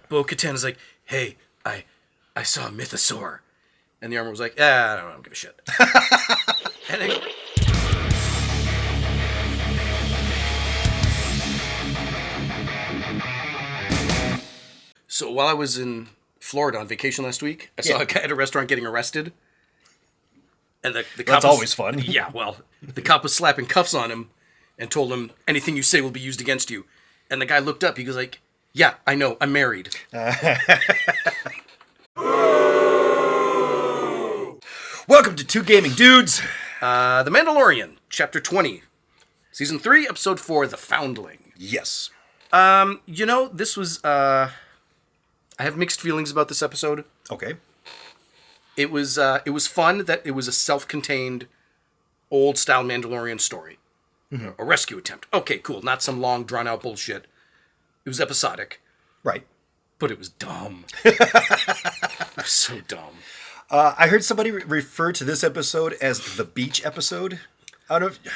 Bo-Katan is like, hey, I saw a mythosaur. And the armor was like, I don't give a shit. And then, so while I was in Florida on vacation last week, I saw a guy at a restaurant getting arrested. And the cop That's always fun. Yeah, well, the cop was slapping cuffs on him and told him, anything you say will be used against you. And the guy looked up, he goes like, yeah, I know, I'm married. Welcome to Two Gaming Dudes. The Mandalorian, Chapter 20, Season 3, Episode 4, The Foundling. Yes. This was, I have mixed feelings about this episode. Okay. It was fun that it was a self-contained, old-style Mandalorian story. Mm-hmm. A rescue attempt. Okay, cool. Not some long, drawn-out bullshit. It was episodic. Right. But it was dumb. It was so dumb. I heard somebody refer to this episode as the beach episode. I don't know.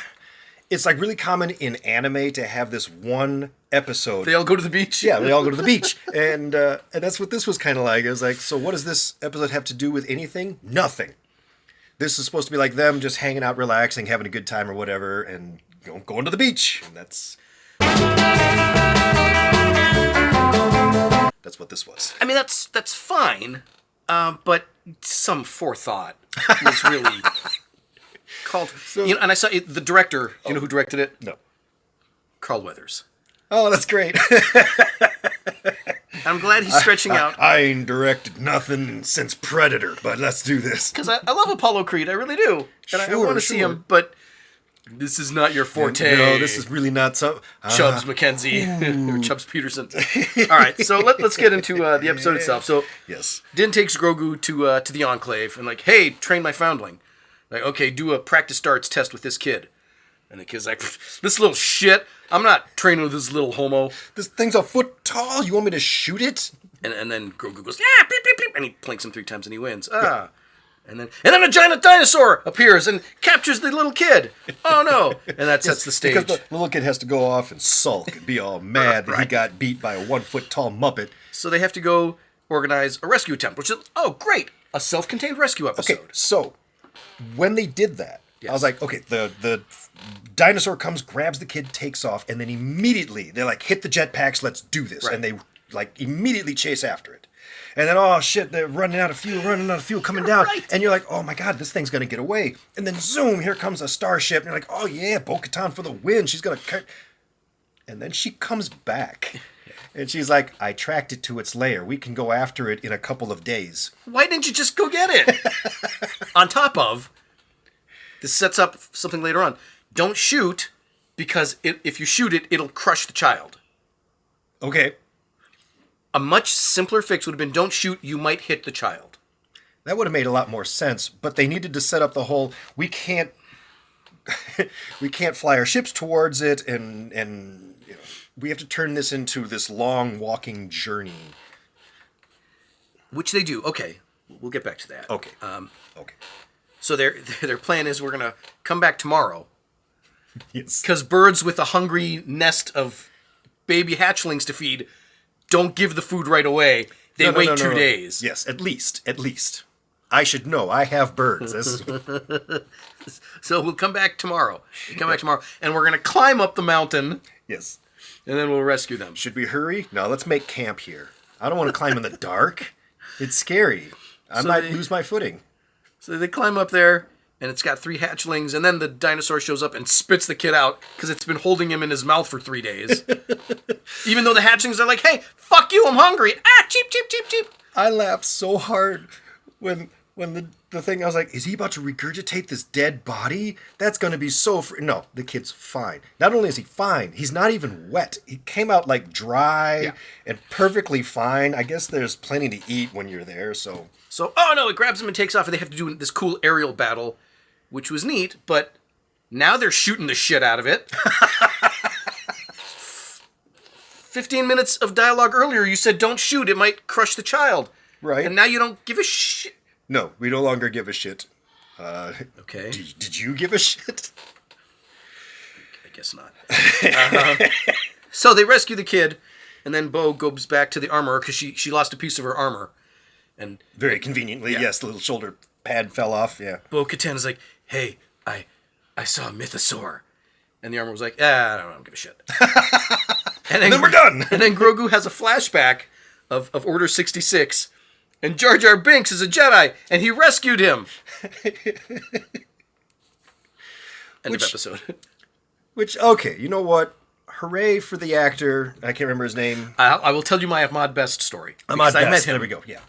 It's like really common in anime to have this one episode. They all go to the beach? Yeah, they all go to the beach. And that's what this was kind of like. It was like, so what does this episode have to do with anything? Nothing. This is supposed to be like them just hanging out, relaxing, having a good time or whatever, and going to the beach. And that's what this was. I mean, that's fine, but some forethought was really called. And I saw the director. Do you know who directed it? No. Carl Weathers. Oh, that's great. I'm glad he's stretching out. I ain't directed nothing since Predator, but let's do this. Because I love Apollo Creed, I really do. And I want to see him, but this is not your forte. No, this is really not so. Chubbs McKenzie, or Chubbs Peterson. All right, so let's get into the episode itself. So, yes. Din takes Grogu to the Enclave and like, hey, train my Foundling. Like, okay, do a practice darts test with this kid. And the kid's like, this little shit, I'm not training with this little homo. This thing's a foot tall, you want me to shoot it? And then Grogu goes, yeah, beep, beep, beep, and he plinks him 3 times and he wins. Yeah. And then a giant dinosaur appears and captures the little kid. Oh no. And that sets the stage. Because the little kid has to go off and sulk and be all mad that he got beat by a 1 foot tall Muppet. So they have to go organize a rescue attempt, which is, oh great, a self-contained rescue episode. Okay, so when they did that, I was like, okay, the dinosaur comes, grabs the kid, takes off, and then immediately they're like, hit the jetpacks, let's do this. Right. And they like immediately chase after it. And then, oh shit, they're running out of fuel, coming down. Right. And you're like, oh my god, this thing's going to get away. And then zoom, here comes a starship. And you're like, oh yeah, Bo-Katan for the win. She's going to cut. And then she comes back. And she's like, I tracked it to its lair. We can go after it in a couple of days. Why didn't you just go get it? On top of, this sets up something later on. Don't shoot, because if you shoot it, it'll crush the child. Okay. A much simpler fix would have been, don't shoot, you might hit the child. That would have made a lot more sense, but they needed to set up the whole, we can't fly our ships towards it, and we have to turn this into this long walking journey. Which they do. Okay, we'll get back to that. Okay. Okay. So their plan is, we're going to come back tomorrow. Yes. Because birds with a hungry nest of baby hatchlings to feed don't give the food right away. They wait 2 days. Yes, at least. I should know. I have birds. So we'll come back tomorrow. And we're going to climb up the mountain. Yes. And then we'll rescue them. Should we hurry? No, let's make camp here. I don't want to climb in the dark. It's scary. I might lose my footing. So they climb up there, and it's got 3 hatchlings, and then the dinosaur shows up and spits the kid out because it's been holding him in his mouth for 3 days. Even though the hatchlings are like, hey, fuck you, I'm hungry. Ah, cheep, cheep, cheep, cheep. I laughed so hard when the thing, I was like, is he about to regurgitate this dead body? That's going to be so... No, the kid's fine. Not only is he fine, he's not even wet. He came out like dry and perfectly fine. I guess there's plenty to eat when you're there, so... So, oh no, it grabs him and takes off, and they have to do this cool aerial battle, which was neat, but now they're shooting the shit out of it. 15 minutes of dialogue earlier, you said, don't shoot, it might crush the child. Right. And now you don't give a shit. No, we no longer give a shit. Okay. Did you give a shit? I guess not. So they rescue the kid, And then Bo goes back to the armorer because she lost a piece of her armor. And very conveniently, yes, the little shoulder pad fell off, yeah. Bo-Katan is like, hey, I saw a mythosaur. And the armor was like, I don't give a shit. And then we're done. And then Grogu has a flashback of Order 66, and Jar Jar Binks is a Jedi, and he rescued him. End of episode. Which, okay, you know what? Hooray for the actor. I can't remember his name. I will tell you my Ahmad Best story. Ahmad Best. I met him. There we go, yeah.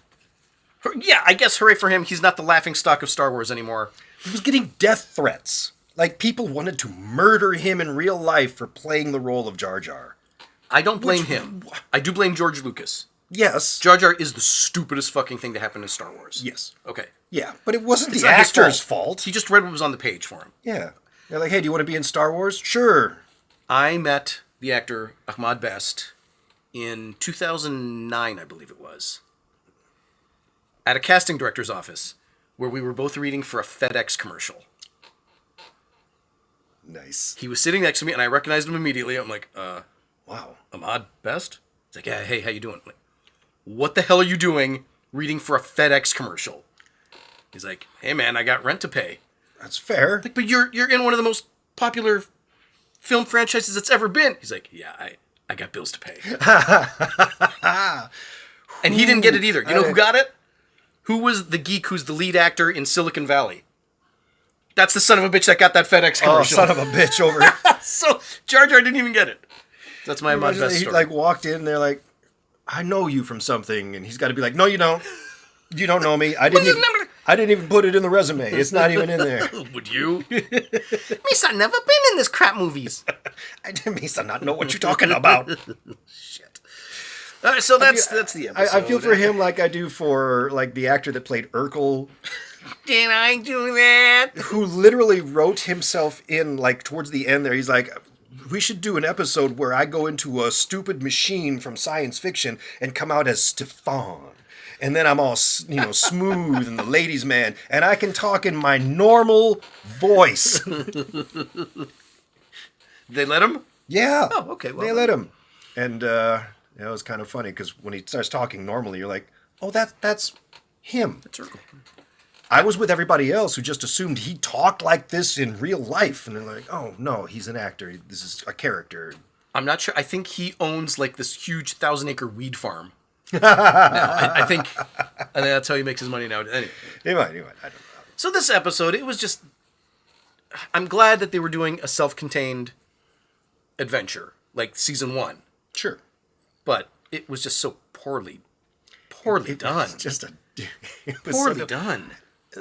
Yeah, I guess hooray for him. He's not the laughingstock of Star Wars anymore. He was getting death threats. Like, people wanted to murder him in real life for playing the role of Jar Jar. I don't blame him. I do blame George Lucas. Yes. Jar Jar is the stupidest fucking thing to happen in Star Wars. Yes. Okay. Yeah, but it wasn't the actor's fault. He just read what was on the page for him. Yeah. They're like, hey, do you want to be in Star Wars? Sure. I met the actor Ahmad Best in 2009, I believe it was, at a casting director's office where we were both reading for a FedEx commercial. Nice. He was sitting next to me, and I recognized him immediately. I'm like, wow. Ahmad Best? He's like, yeah, hey, how you doing? I'm like, what the hell are you doing reading for a FedEx commercial? He's like, hey, man, I got rent to pay. That's fair. Like, but you're in one of the most popular film franchises that's ever been. He's like, yeah, I got bills to pay. And he didn't get it either. You know who got it? Who was the geek who's the lead actor in Silicon Valley? That's the son of a bitch that got that FedEx commercial. Oh, son of a bitch over. So Jar Jar didn't even get it. That's my Ahmad Best story. He walked in there like, I know you from something, and he's got to be like, no, you don't. You don't know me. I didn't even put it in the resume. It's not even in there. Would you? Misa never been in this crap movies. Misa not know what you're talking about. Shit. All right, so that's the episode. I feel for him like I do for like the actor that played Urkel. Did I do that? Who literally wrote himself in like towards the end there. He's like, we should do an episode where I go into a stupid machine from science fiction and come out as Stefan. And then I'm all, smooth and the ladies' man. And I can talk in my normal voice. They let him? Yeah. Oh, okay. Well, they let him. And it was kind of funny because when he starts talking normally, you're like, oh, that's him. That's Urkel. I was with everybody else who just assumed he talked like this in real life. And they're like, oh, no, he's an actor. This is a character. I'm not sure. I think he owns like this huge 1,000-acre weed farm. I think that's how he makes his money now. Anyway. He might. I don't know. So this episode, it was just... I'm glad that they were doing a self-contained adventure, like season 1. Sure. But it was just so poorly done. Poorly done.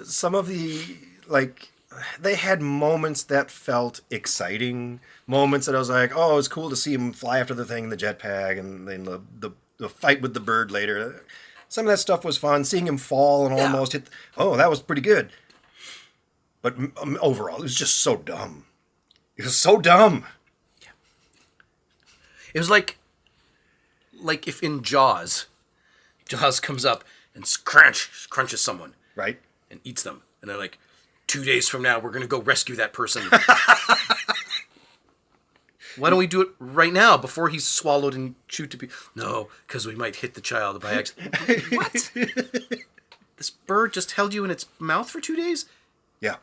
Some of the, like, they had moments that felt exciting. Moments that I was like, oh, it's cool to see him fly after the thing in the jetpack, and then the fight with the bird later. Some of that stuff was fun. Seeing him fall and almost hit. Oh, that was pretty good. But overall, it was just so dumb. It was so dumb. Yeah. It was like if in Jaws comes up and crunches someone. Right. And eats them. And they're like, 2 days from now, we're going to go rescue that person. Why don't we do it right now before he's swallowed and chewed to pieces? No, because we might hit the child by accident. What? This bird just held you in its mouth for 2 days? Yeah,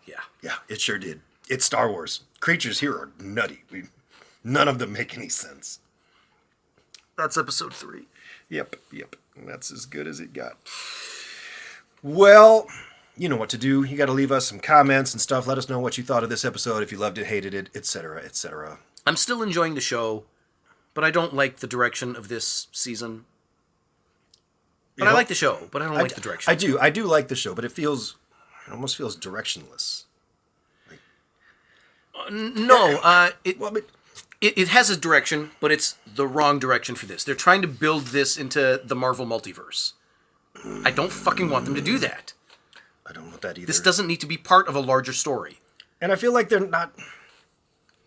it sure did. It's Star Wars. Creatures here are nutty. None of them make any sense. That's episode 3. Yep. That's as good as it got. Well, you know what to do. You got to leave us some comments and stuff. Let us know what you thought of this episode, if you loved it, hated it, etc., etc. I'm still enjoying the show, but I don't like the direction of this season. But I like the show, but I don't like the direction. I do like the show, but it almost feels directionless. It has a direction, but it's the wrong direction for this. They're trying to build this into the Marvel multiverse. I don't fucking want them to do that. I don't want that either. This doesn't need to be part of a larger story. And I feel like they're not...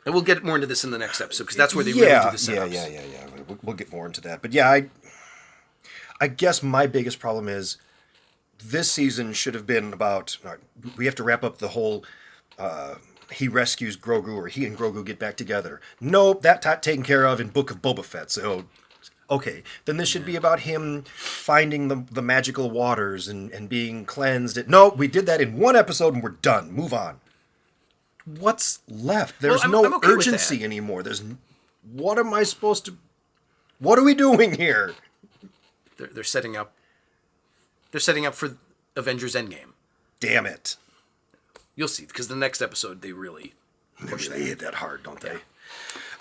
And we'll get more into this in the next episode, because that's where they really do the setups. Yeah. We'll get more into that. But yeah, I guess my biggest problem is this season should have been about... we have to wrap up the whole... he rescues Grogu, or he and Grogu get back together. Nope, that taken care of in Book of Boba Fett. So Okay, then this should be about him finding the magical waters and being cleansed. No, we did that in one episode and we're done. Move on. What's left? There's I'm no okay with urgency that. anymore. What am I supposed to... What are we doing here? They're setting up. They're setting up for Avengers Endgame. Damn it. You'll see, because the next episode they really push They hit that hard, don't they? Yeah.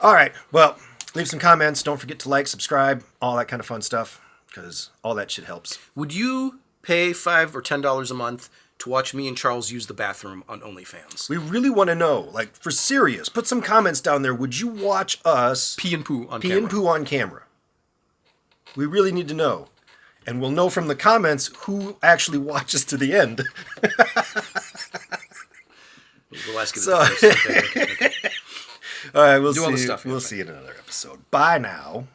All right, well, leave some comments. Don't forget to like, subscribe, all that kind of fun stuff, because all that shit helps. Would you pay $5 or $10 a month to watch me and Charles use the bathroom on OnlyFans? We really want to know, like, for serious, put some comments down there. Would you watch us Pee and poo on pee camera. and poo on camera? We really need to know. And we'll know from the comments who actually watches to the end. We'll ask you So- the first. Okay. All right, we'll Do all the see. stuff, yeah, We'll fine. see you in another episode. Bye now.